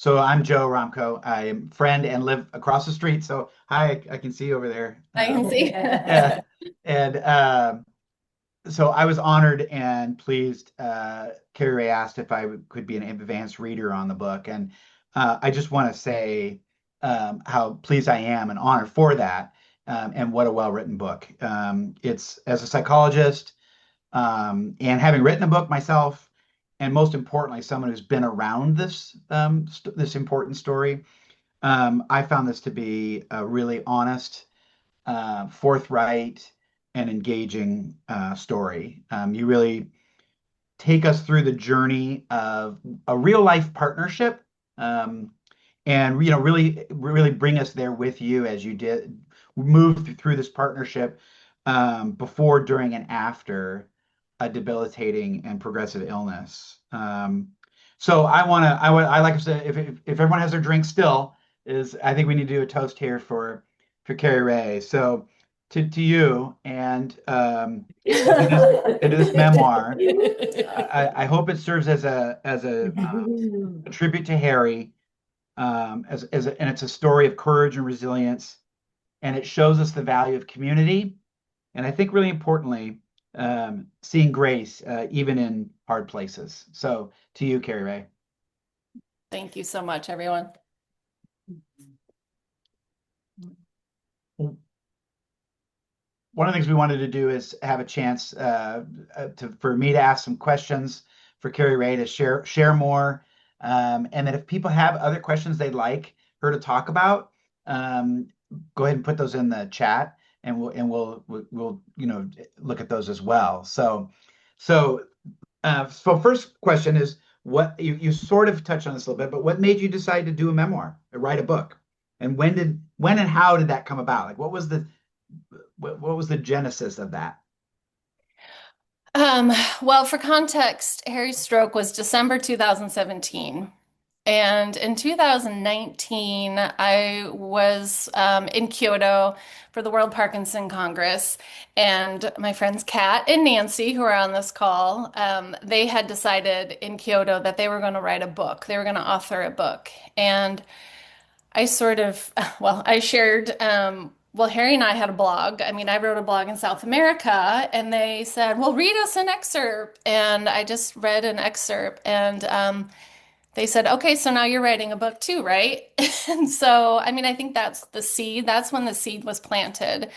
So I'm Joe Hromco. I'm friend and live across the street. So hi, I can see you over there. I can see. Yeah, and so I was honored and pleased. Kerry Rae asked if could be an advanced reader on the book, and I just want to say how pleased I am and honored for that, and what a well-written book. It's as a psychologist. And having written a book myself, and most importantly, someone who's been around this important story, I found this to be a really honest, forthright, and engaging story. You really take us through the journey of a real life partnership, um, and really bring us there with you as you did move through this partnership, before, during, and after a debilitating and progressive illness. So I like to say, if everyone has their drink still, is I think we need to do a toast here for Kerry Rae. So to you and into this memoir. I hope it serves as a tribute to Harry, and it's a story of courage and resilience, and it shows us the value of community, and I think really importantly, seeing grace even in hard places. So to you, Kerry Rae. Thank you so much, everyone. One of the things we wanted to do is have a chance for me to ask some questions for Kerry Rae to share more, and that if people have other questions they'd like her to talk about, um, go ahead and put those in the chat, and we'll look at those as well. So first question is, what you sort of touched on this a little bit, but what made you decide to do a memoir, or write a book, and when and how did that come about? Like, what was the genesis of that? Um, well, for context, Harry's stroke was December 2017. And in 2019, I was in Kyoto for the World Parkinson Congress. And my friends Kat and Nancy, who are on this call, they had decided in Kyoto that they were going to write a book. They were going to author a book. And I sort of, well, I shared, well, Harry and I had a blog. I mean, I wrote a blog in South America, and they said, well, read us an excerpt. And I just read an excerpt, and they said, okay, so now you're writing a book too, right? And so, I mean, I think that's the seed. That's when the seed was planted.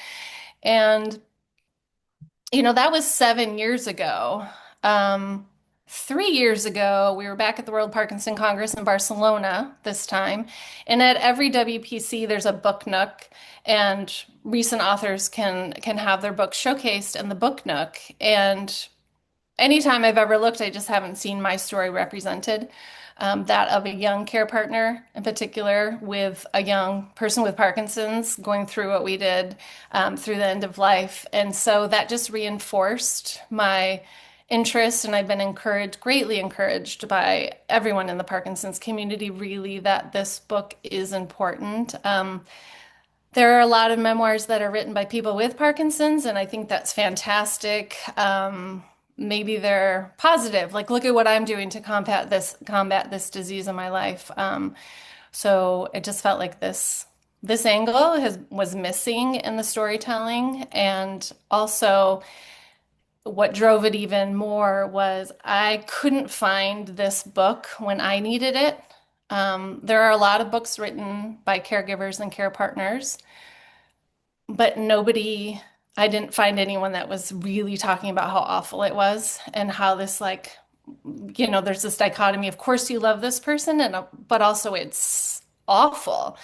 And that was 7 years ago. Um, 3 years ago, we were back at the World Parkinson Congress in Barcelona this time. And at every WPC, there's a book nook, and recent authors can have their books showcased in the book nook. And anytime I've ever looked, I just haven't seen my story represented. That of a young care partner, in particular, with a young person with Parkinson's going through what we did through the end of life. And so that just reinforced my interest, and I've been greatly encouraged by everyone in the Parkinson's community, really, that this book is important. There are a lot of memoirs that are written by people with Parkinson's, and I think that's fantastic. Maybe they're positive, like look at what I'm doing to combat this disease in my life. So it just felt like this angle was missing in the storytelling, and also what drove it even more was I couldn't find this book when I needed it. There are a lot of books written by caregivers and care partners, but I didn't find anyone that was really talking about how awful it was, and how this, like, there's this dichotomy. Of course, you love this person, but also it's awful.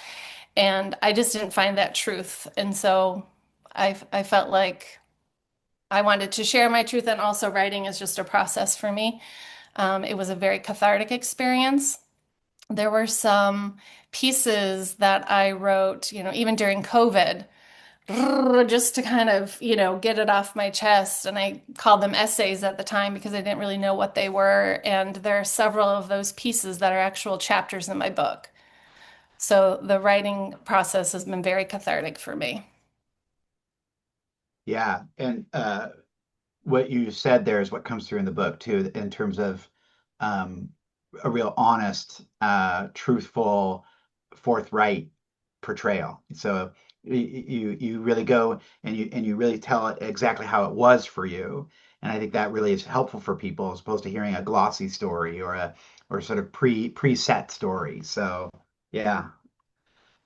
And I just didn't find that truth. And so I felt like I wanted to share my truth, and also writing is just a process for me. It was a very cathartic experience. There were some pieces that I wrote, even during COVID, just to kind of, get it off my chest. And I called them essays at the time because I didn't really know what they were. And there are several of those pieces that are actual chapters in my book. So the writing process has been very cathartic for me. Yeah, and what you said there is what comes through in the book too, in terms of, um, a real honest, truthful, forthright portrayal. So you really go and you really tell it exactly how it was for you. And I think that really is helpful for people as opposed to hearing a glossy story or a or sort of preset story. So yeah.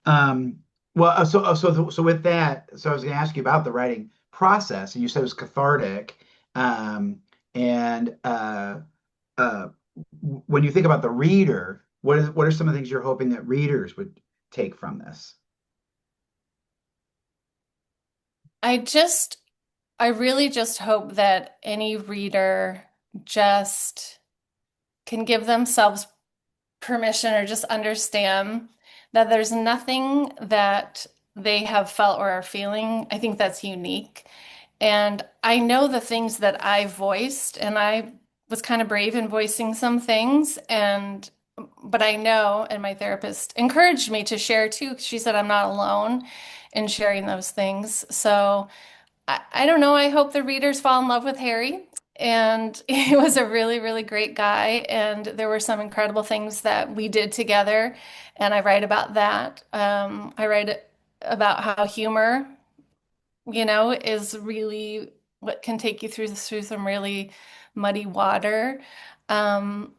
Um, so with that, so I was going to ask you about the writing process, and you said it was cathartic. Um, and uh, when you think about the reader, what are some of the things you're hoping that readers would take from this? I just, I really just hope that any reader just can give themselves permission or just understand that there's nothing that they have felt or are feeling. I think that's unique. And I know the things that I voiced, and I was kind of brave in voicing some things. And, but I know, and my therapist encouraged me to share too. She said I'm not alone in sharing those things. So I don't know. I hope the readers fall in love with Harry. And he was a really, really great guy. And there were some incredible things that we did together. And I write about that. I write about how humor, is really what can take you through some really muddy water. Um,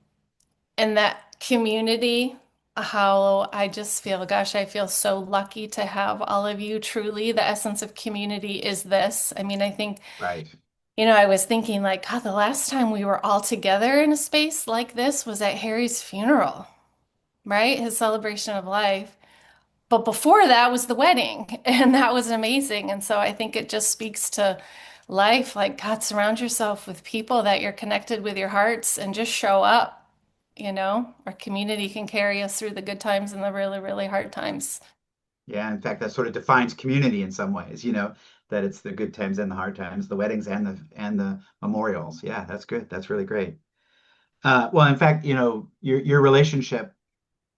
and that community, how I just feel, gosh, I feel so lucky to have all of you. Truly, the essence of community is this. I mean, I think, Right. I was thinking like, God, the last time we were all together in a space like this was at Harry's funeral, right? His celebration of life. But before that was the wedding, and that was amazing. And so I think it just speaks to life. Like, God, surround yourself with people that you're connected with your hearts and just show up. Our community can carry us through the good times and the really, really hard times. Yeah, in fact, that sort of defines community in some ways, that it's the good times and the hard times, the weddings and the memorials. Yeah, that's good. That's really great. Well, in fact, your relationship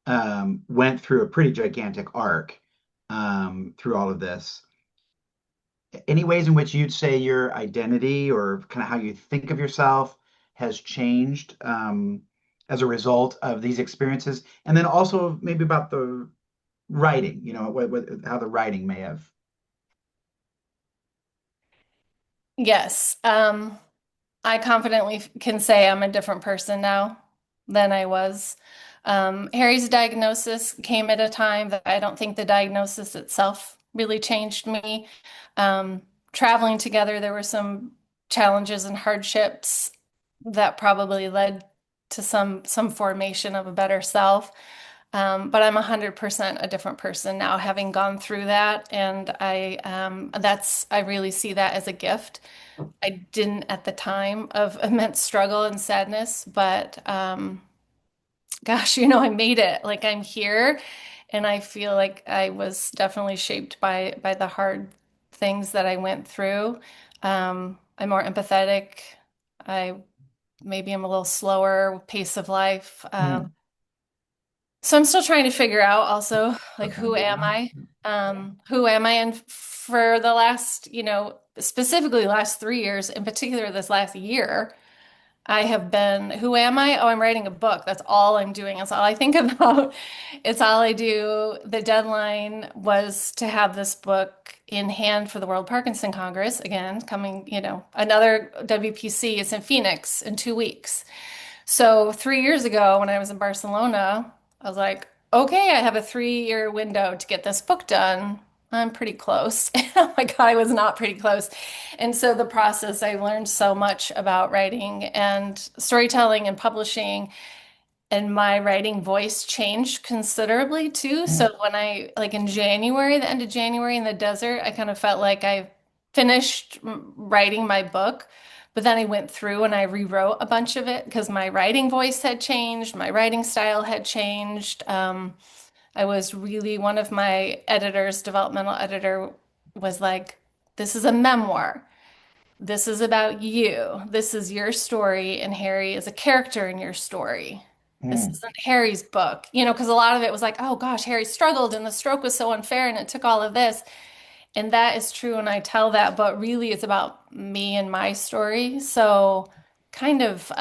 went through a pretty gigantic arc through all of this. Any ways in which you'd say your identity or kind of how you think of yourself has changed as a result of these experiences? And then also maybe about the writing, how the writing may have. Yes. I confidently can say I'm a different person now than I was. Harry's diagnosis came at a time that I don't think the diagnosis itself really changed me. Um, Traveling together, there were some challenges and hardships that probably led to some formation of a better self. But I'm 100% a different person now, having gone through that, and I really see that as a gift. I didn't at the time of immense struggle and sadness, but gosh, I made it. Like I'm here, and I feel like I was definitely shaped by the hard things that I went through. I'm more empathetic. I maybe I'm a little slower pace of life. Hmm. So I'm still trying to figure out also like Okay. who am Yeah. I? Yeah. Who am I? And for the last, specifically last 3 years, in particular this last year, I have been, who am I? Oh, I'm writing a book. That's all I'm doing. That's all I think about. It's all I do. The deadline was to have this book in hand for the World Parkinson Congress. Again, coming, another WPC is in Phoenix in 2 weeks. So 3 years ago, when I was in Barcelona, I was like, okay, I have a 3-year window to get this book done. I'm pretty close. Oh my God, I was not pretty close. And so the process, I learned so much about writing and storytelling and publishing, and my writing voice changed considerably too. So Hmm. when like in January, the end of January in the desert, I kind of felt like I finished writing my book, but then I went through and I rewrote a bunch of it because my writing voice had changed, my writing style had changed. I was really one of my editors, developmental editor, was like, this is a memoir. This is about you. This is your story, and Harry is a character in your story. This Hmm. isn't Harry's book, because a lot of it was like, oh gosh, Harry struggled and the stroke was so unfair and it took all of this. And that is true, and I tell that, but really it's about me and my story. So kind of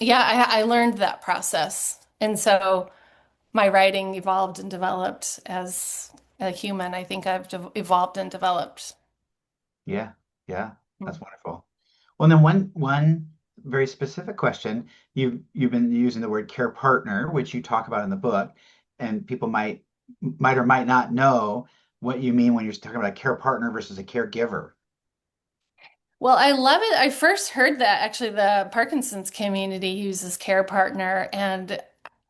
Yeah, I learned that process. And so my writing evolved and developed as a human. I think I've evolved and developed. Yeah, yeah, Hmm. that's wonderful. Well, then one very specific question. You've been using the word care partner, which you talk about in the book, and people might or might not know what you mean when you're talking about a care partner versus a caregiver. Well, I love it. I first heard that actually the Parkinson's community uses care partner, and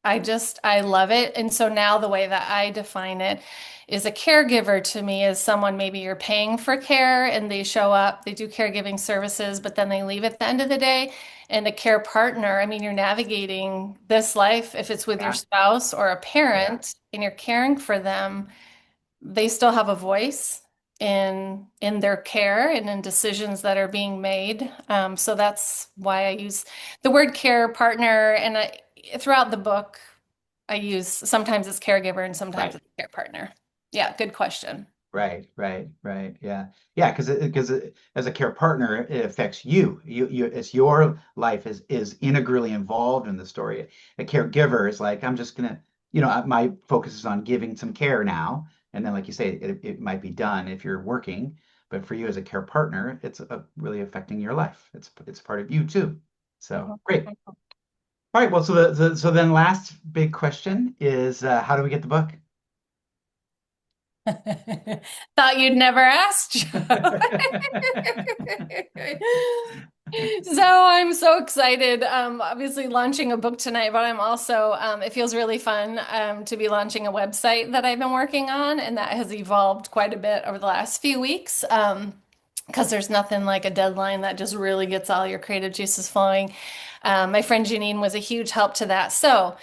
I love it. And so now the way that I define it is a caregiver to me is someone maybe you're paying for care and they show up, they do caregiving services, but then they leave at the end of the day. And a care partner, I mean, you're navigating this life if it's with your Yeah, spouse or a yeah, parent and you're caring for them, they still have a voice in their care and in decisions that are being made. So that's why I use the word care partner, and throughout the book, I use sometimes it's caregiver and sometimes right. it's care partner. Yeah, good question. Right, right, right. Yeah. Yeah, because as a care partner, it affects you. It's your life is integrally involved in the story. A caregiver is like, I'm just gonna, my focus is on giving some care now. And then, like you say, it might be done if you're working, but for you as a care partner, it's really affecting your life. It's part of you too. So Mhm. great. All right. Well, so then last big question is how do we get the book? Thought you'd never ask, Joe. So I'm so excited. Obviously launching a book tonight, but I'm also, it feels really fun, to be launching a website that I've been working on, and that has evolved quite a bit over the last few weeks. Because there's nothing like a deadline that just really gets all your creative juices flowing. My friend Janine was a huge help to that. So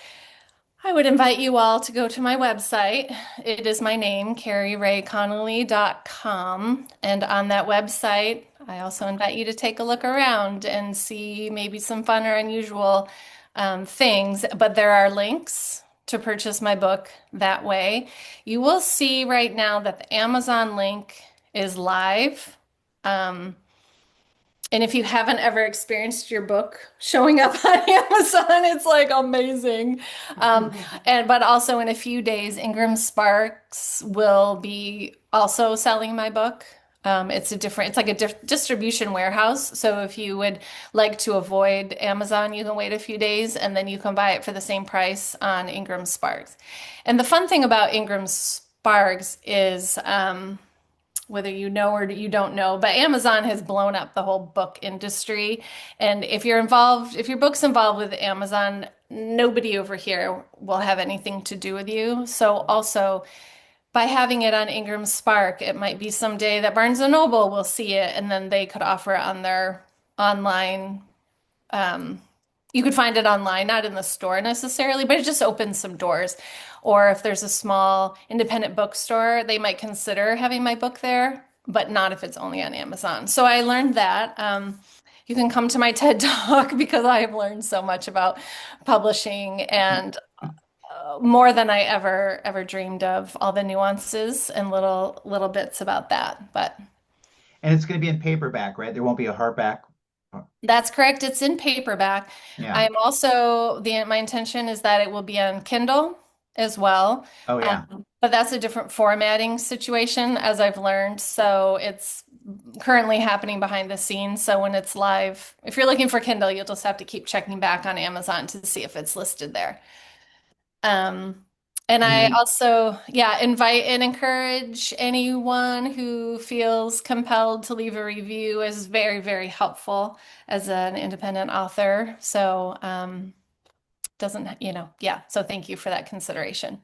I would invite you all to go to my website. It is my name, kerryrayconnolly.com. And on that website, I also invite you to take a look around and see maybe some fun or unusual things. But there are links to purchase my book that way. You will see right now that the Amazon link is live. Um, and if you haven't ever experienced your book showing up on Amazon, it's like amazing. Um, and but also in a few days, Ingram Sparks will be also selling my book. It's like a distribution warehouse. So if you would like to avoid Amazon, you can wait a few days and then you can buy it for the same price on Ingram Sparks. And the fun thing about Ingram Sparks is, whether you know or you don't know, but Amazon has blown up the whole book industry. And if you're involved, if your book's involved with Amazon, nobody over here will have anything to do with you. So also by having it on Ingram Spark, it might be someday that Barnes and Noble will see it and then they could offer it on their online. um, you could find it online, not in the store necessarily, but it just opens some doors. Or if there's a small independent bookstore, they might consider having my book there, but not if it's only on Amazon. So I learned that. You can come to my TED Talk because I have learned so much about publishing and more than I ever dreamed of, all the nuances and little bits about that. But And it's going to be in paperback, right? There won't be a hardback. that's correct. It's in paperback. Yeah. I'm also my intention is that it will be on Kindle as well. Oh, yeah. But that's a different formatting situation as I've learned. So it's currently happening behind the scenes. So when it's live, if you're looking for Kindle, you'll just have to keep checking back on Amazon to see if it's listed there. Um, and And I then, also, yeah, invite and encourage anyone who feels compelled to leave a review is very helpful as an independent author. So, doesn't, yeah, so thank you for that consideration.